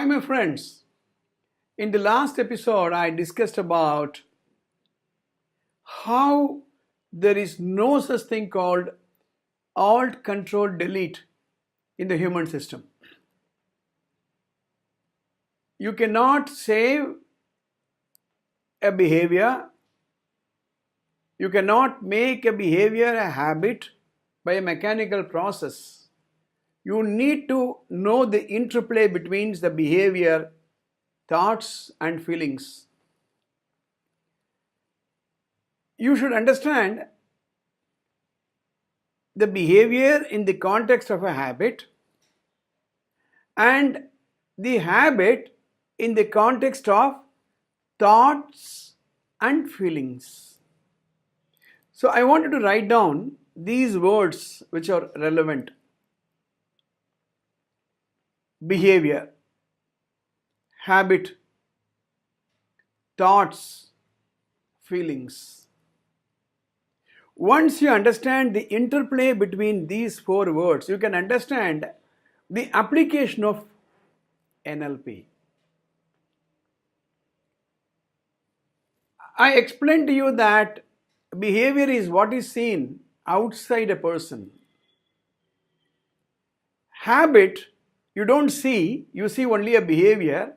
my friends, in the last episode I discussed about how there is no such thing called Alt Control Delete in the human system. You cannot save a behavior, you cannot make a behavior a habit by a mechanical process. You need to know the interplay between the behavior, thoughts and feelings. You should understand the behavior in the context of a habit and the habit in the context of thoughts and feelings. So I wanted to write down these words which are relevant. Behavior, habit, thoughts, feelings. Once you understand the interplay between these four words, you can understand the application of NLP. I explained to you that behavior is what is seen outside a person. Habit, you don't see, you see only a behavior,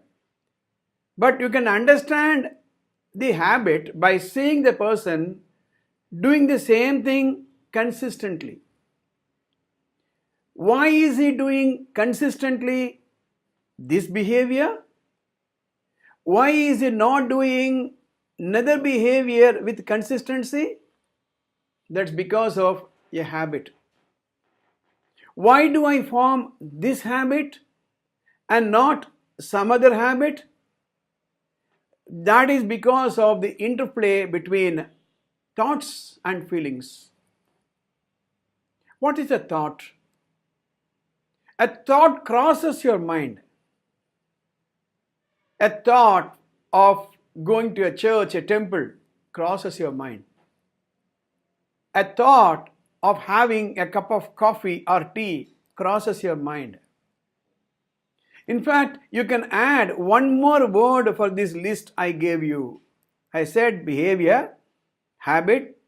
but you can understand the habit by seeing the person doing the same thing consistently. Why is he doing consistently this behavior? Why is he not doing another behavior with consistency? That's because of a habit. Why do I form this habit and not some other habit? That is because of the interplay between thoughts and feelings. What is a thought? A thought crosses your mind. A thought of going to a church, a temple, crosses your mind. A thought of having a cup of coffee or tea crosses your mind. In fact, you can add one more word for this list I gave you. I said behavior, habit,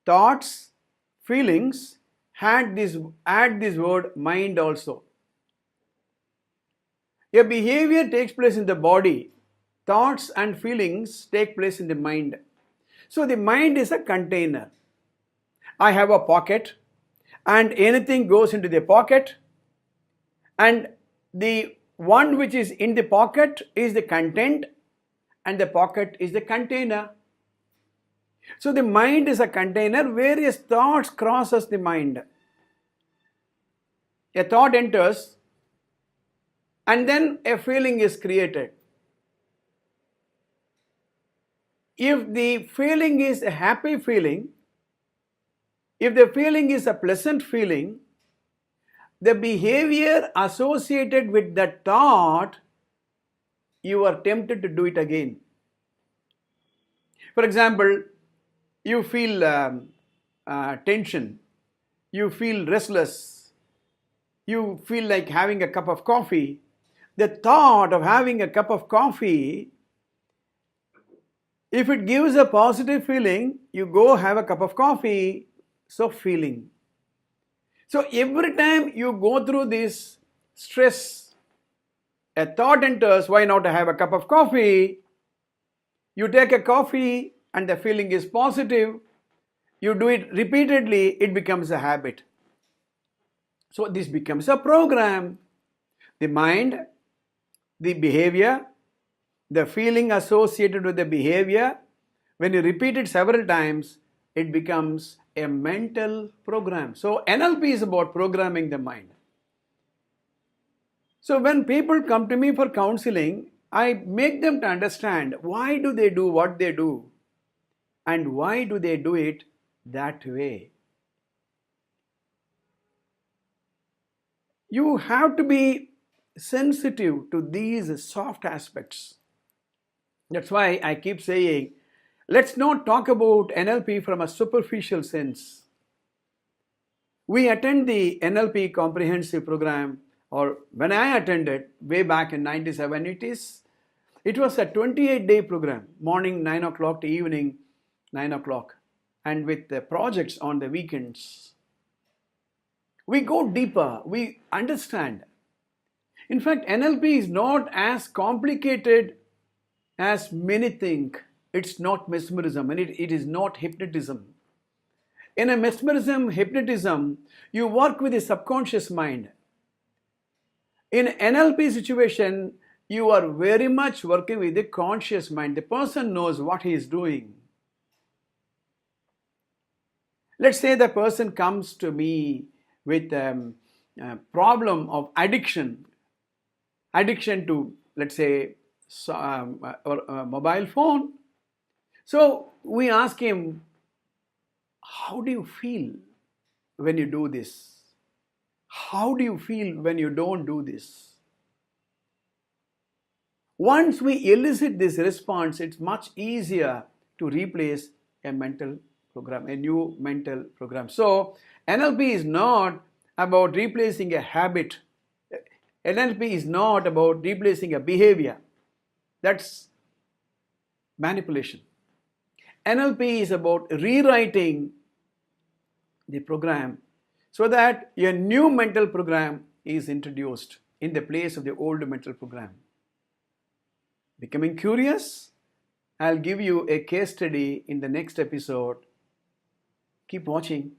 thoughts, feelings, add this word mind also. A behavior takes place in the body. Thoughts and feelings take place in the mind. So the mind is a container. I have a pocket and anything goes into the pocket, and the one which is in the pocket is the content and the pocket is the container. So the mind is a container, various thoughts crosses the mind. A thought enters and then a feeling is created. If the feeling is a happy feeling, if the feeling is a pleasant feeling, the behavior associated with that thought, you are tempted to do it again. For example, you feel tension, you feel restless, you feel like having a cup of coffee. The thought of having a cup of coffee, if it gives a positive feeling, you go have a cup of coffee, so feeling. So every time you go through this stress, a thought enters, why not have a cup of coffee? You take a coffee and the feeling is positive. You do it repeatedly, it becomes a habit. So this becomes a program. The mind, the behavior, the feeling associated with the behavior, when you repeat it several times, it becomes a mental program. So NLP is about programming the mind. So when people come to me for counseling, I make them to understand why do they do what they do and why do they do it that way. You have to be sensitive to these soft aspects. That's why I keep saying, let's not talk about NLP from a superficial sense. We attend the NLP comprehensive program or when I attended way back in 97, it was a 28-day program, morning 9 o'clock to evening 9 o'clock, and with the projects on the weekends. We go deeper, we understand. In fact, NLP is not as complicated as many think. It's not mesmerism and it is not hypnotism. In a mesmerism, hypnotism, you work with the subconscious mind. In NLP situation, you are very much working with the conscious mind. The person knows what he is doing. Let's say the person comes to me with a problem of addiction to, let's say, a mobile phone. So we ask him, how do you feel when you do this? How do you feel when you don't do this? Once we elicit this response, it's much easier to replace a mental program, a new mental program. So NLP is not about replacing a habit. NLP is not about replacing a behavior. That's manipulation. NLP is about rewriting the program so that a new mental program is introduced in the place of the old mental program. Becoming curious? I'll give you a case study in the next episode. Keep watching.